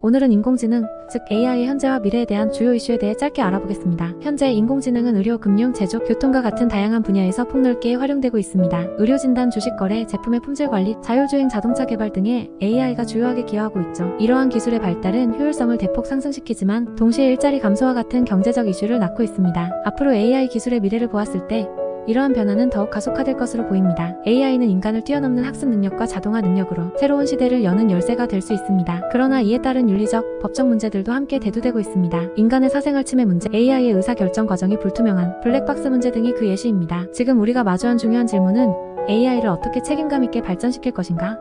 오늘은 인공지능, 즉 AI의 현재와 미래에 대한 주요 이슈에 대해 짧게 알아보겠습니다. 현재 인공지능은 의료, 금융, 제조, 교통과 같은 다양한 분야에서 폭넓게 활용되고 있습니다. 의료 진단, 주식 거래, 제품의 품질 관리, 자율주행 자동차 개발 등에 AI가 주요하게 기여하고 있죠. 이러한 기술의 발달은 효율성을 대폭 상승시키지만 동시에 일자리 감소와 같은 경제적 이슈를 낳고 있습니다. 앞으로 AI 기술의 미래를 보았을 때 이러한 변화는 더욱 가속화될 것으로 보입니다. AI는 인간을 뛰어넘는 학습 능력과 자동화 능력으로 새로운 시대를 여는 열쇠가 될 수 있습니다. 그러나 이에 따른 윤리적, 법적 문제들도 함께 대두되고 있습니다. 인간의 사생활 침해 문제, AI의 의사결정 과정이 불투명한 블랙박스 문제 등이 그 예시입니다. 지금 우리가 마주한 중요한 질문은 AI를 어떻게 책임감 있게 발전시킬 것인가?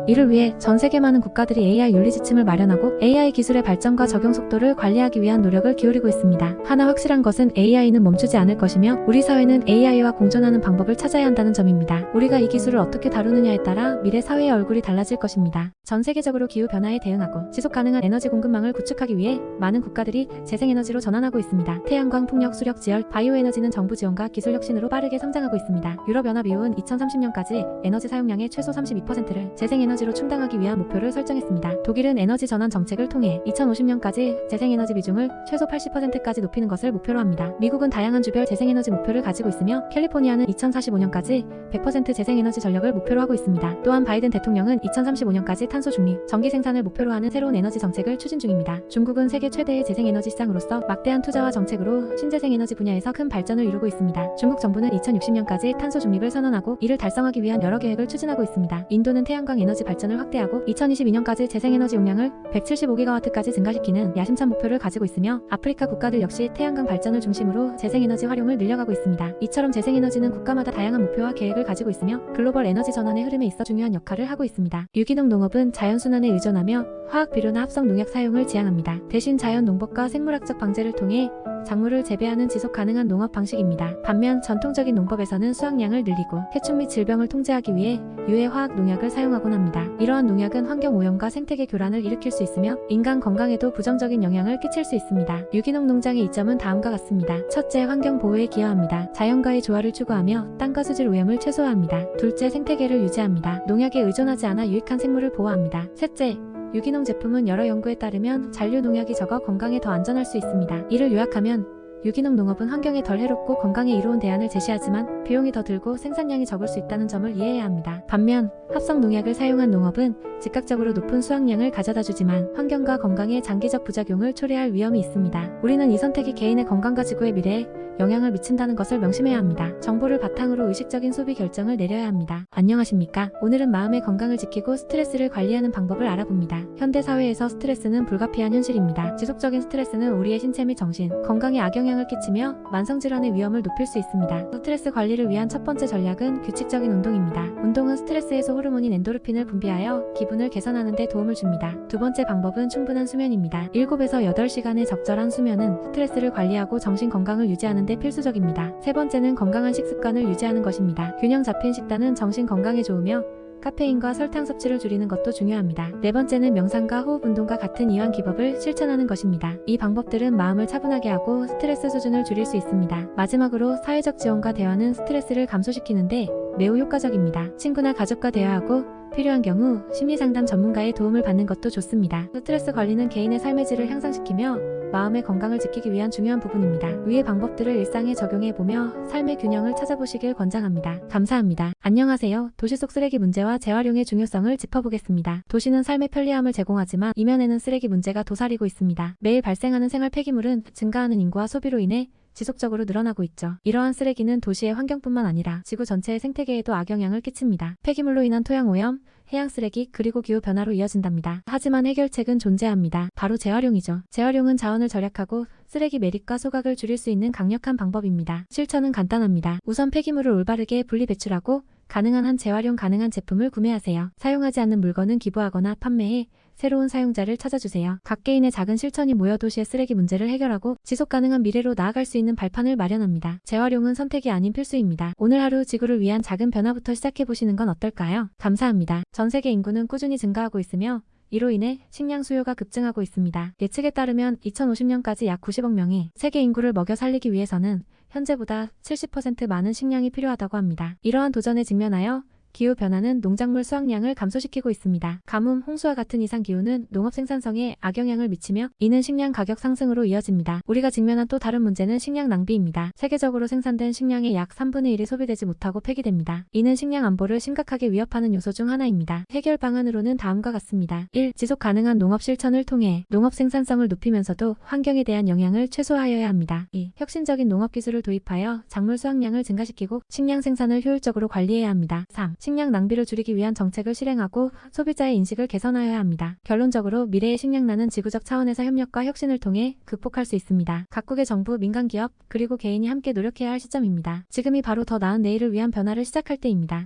이를 위해 전 세계 많은 국가들이 AI 윤리 지침을 마련하고 AI 기술의 발전과 적용 속도를 관리하기 위한 노력을 기울이고 있습니다. 하나 확실한 것은 AI는 멈추지 않을 것이며 우리 사회는 AI와 공존하는 방법을 찾아야 한다는 점입니다. 우리가 이 기술을 어떻게 다루느냐에 따라 미래 사회의 얼굴이 달라질 것입니다. 전 세계적으로 기후 변화에 대응하고 지속 가능한 에너지 공급망을 구축하기 위해 많은 국가들이 재생에너지로 전환하고 있습니다. 태양광, 풍력, 수력, 지열, 바이오 에너지는 정부 지원과 기술 혁신으로 빠르게 성장하고 있습니다. 유럽연합/EU는 2030년까지 에너지 사용량의 최소 32%를 재생에너지로 충당하기 위한 목표를 설정했습니다. 독일은 에너지 전환 정책을 통해 2050년까지 재생에너지 비중을 최소 80%까지 높이는 것을 목표로 합니다. 미국은 다양한 주별 재생에너지 목표를 가지고 있으며 캘리포니아는 2045년까지 100% 재생에너지 전력을 목표로 하고 있습니다. 또한 바이든 대통령은 2035년까지 탄소 중립, 전기 생산을 목표로 하는 새로운 에너지 정책을 추진 중입니다. 중국은 세계 최대의 재생에너지 시장으로서 막대한 투자와 정책으로 신재생에너지 분야에서 큰 발전을 이루고 있습니다. 중국 정부는 2060년까지 탄소 중립을 선언하고 이를 달성하기 위한 여러 계획을 추진하고 있습니다. 인도는 태양광 에너지 발전을 확대하고 2022년까지 재생에너지 용량을 175GW까지 증가시키는 야심찬 목표를 가지고 있으며 아프리카 국가들 역시 태양광 발전을 중심으로 재생에너지 활용을 늘려가고 있습니다. 이처럼 재생에너지는 국가마다 다양한 목표와 계획을 가지고 있으며 글로벌 에너지 전환의 흐름에 있어 중요한 역할을 하고 있습니다. 유기농 농업은 자연순환에 의존하며 화학 비료나 합성 농약 사용을 지향합니다. 대신 자연 농법과 생물학적 방제를 통해 작물을 재배하는 지속 가능한 농업 방식입니다. 반면 전통적인 농법에서는 수확량을 늘리고 해충 및 질병을 통제하기 위해 유해 화학 농약을 사용하곤 합니다. 이러한 농약은 환경 오염과 생태계 교란을 일으킬 수 있으며 인간 건강에도 부정적인 영향을 끼칠 수 있습니다. 유기농 농장의 이점은 다음과 같습니다. 첫째, 환경 보호에 기여합니다. 자연과의 조화를 추구하며 땅과 수질 오염을 최소화합니다. 둘째, 생태계를 유지합니다. 농약에 의존하지 않아 유익한 생물을 보호합니다. 셋째, 유기농 제품은 여러 연구에 따르면 잔류 농약이 적어 건강에 더 안전할 수 있습니다. 이를 요약하면 유기농 농업은 환경에 덜 해롭고 건강에 이로운 대안을 제시하지만 비용이 더 들고 생산량이 적을 수 있다는 점을 이해해야 합니다. 반면 합성 농약을 사용한 농업은 즉각적으로 높은 수확량을 가져다주지만 환경과 건강에 장기적 부작용을 초래할 위험이 있습니다. 우리는 이 선택이 개인의 건강과 지구의 미래에 영향을 미친다는 것을 명심해야 합니다. 정보를 바탕으로 의식적인 소비 결정을 내려야 합니다. 안녕하십니까? 오늘은 마음의 건강을 지키고 스트레스를 관리하는 방법을 알아봅니다. 현대 사회에서 스트레스는 불가피한 현실입니다. 지속적인 스트레스는 우리의 신체 및 정신, 건강에 악영향을 끼치며 만성질환의 위험을 높일 수 있습니다. 스트레스 관리를 위한 첫 번째 전략은 규칙적인 운동입니다. 운동은 스트레스 해소 호르몬인 엔도르핀을 분비하여 기분을 개선하는 데 도움을 줍니다. 두 번째 방법은 충분한 수면입니다. 7에서 8시간의 적절한 수면은 스트레스를 관리하고 정신 건강을 유지하는 데 필수적입니다. 세 번째는 건강한 식습관을 유지하는 것입니다. 균형 잡힌 식단은 정신 건강에 좋으며 카페인과 설탕 섭취를 줄이는 것도 중요합니다. 네 번째는 명상과 호흡 운동과 같은 이완 기법을 실천하는 것입니다. 이 방법들은 마음을 차분하게 하고 스트레스 수준을 줄일 수 있습니다. 마지막으로 사회적 지원과 대화는 스트레스를 감소시키는데 매우 효과적입니다. 친구나 가족과 대화하고 필요한 경우 심리상담 전문가의 도움을 받는 것도 좋습니다. 스트레스 관리는 개인의 삶의 질을 향상시키며 마음의 건강을 지키기 위한 중요한 부분입니다. 위의 방법들을 일상에 적용해보며 삶의 균형을 찾아보시길 권장합니다. 감사합니다. 안녕하세요. 도시 속 쓰레기 문제와 재활용의 중요성을 짚어보겠습니다. 도시는 삶의 편리함을 제공하지만 이면에는 쓰레기 문제가 도사리고 있습니다. 매일 발생하는 생활 폐기물은 증가하는 인구와 소비로 인해 지속적으로 늘어나고 있죠. 이러한 쓰레기는 도시의 환경뿐만 아니라 지구 전체의 생태계에도 악영향을 끼칩니다. 폐기물로 인한 토양 오염, 해양 쓰레기, 그리고 기후 변화로 이어진답니다. 하지만 해결책은 존재합니다. 바로 재활용이죠. 재활용은 자원을 절약하고 쓰레기 매립과 소각을 줄일 수 있는 강력한 방법입니다. 실천은 간단합니다. 우선 폐기물을 올바르게 분리 배출하고 가능한 한 재활용 가능한 제품을 구매하세요. 사용하지 않는 물건은 기부하거나 판매해 새로운 사용자를 찾아주세요. 각 개인의 작은 실천이 모여 도시의 쓰레기 문제를 해결하고 지속 가능한 미래로 나아갈 수 있는 발판을 마련합니다. 재활용은 선택이 아닌 필수입니다. 오늘 하루 지구를 위한 작은 변화부터 시작해보시는 건 어떨까요? 감사합니다. 전 세계 인구는 꾸준히 증가하고 있으며 이로 인해 식량 수요가 급증하고 있습니다. 예측에 따르면 2050년까지 약 90억 명이 세계 인구를 먹여 살리기 위해서는 현재보다 70% 많은 식량이 필요하다고 합니다. 이러한 도전에 직면하여 기후 변화는 농작물 수확량을 감소시키고 있습니다. 가뭄, 홍수와 같은 이상 기후는 농업 생산성에 악영향을 미치며 이는 식량 가격 상승으로 이어집니다. 우리가 직면한 또 다른 문제는 식량 낭비입니다. 세계적으로 생산된 식량의 약 3분의 1이 소비되지 못하고 폐기됩니다. 이는 식량 안보를 심각하게 위협하는 요소 중 하나입니다. 해결 방안으로는 다음과 같습니다. 1. 지속 가능한 농업 실천을 통해 농업 생산성을 높이면서도 환경에 대한 영향을 최소화하여야 합니다. 2. 혁신적인 농업 기술을 도입하여 작물 수확량을 증가시키고 식량 생산을 효율적으로 관리해야 합니다. 3. 식량 낭비를 줄이기 위한 정책을 실행하고 소비자의 인식을 개선하여야 합니다. 결론적으로 미래의 식량난은 지구적 차원에서 협력과 혁신을 통해 극복할 수 있습니다. 각국의 정부, 민간기업, 그리고 개인이 함께 노력해야 할 시점입니다. 지금이 바로 더 나은 내일을 위한 변화를 시작할 때입니다.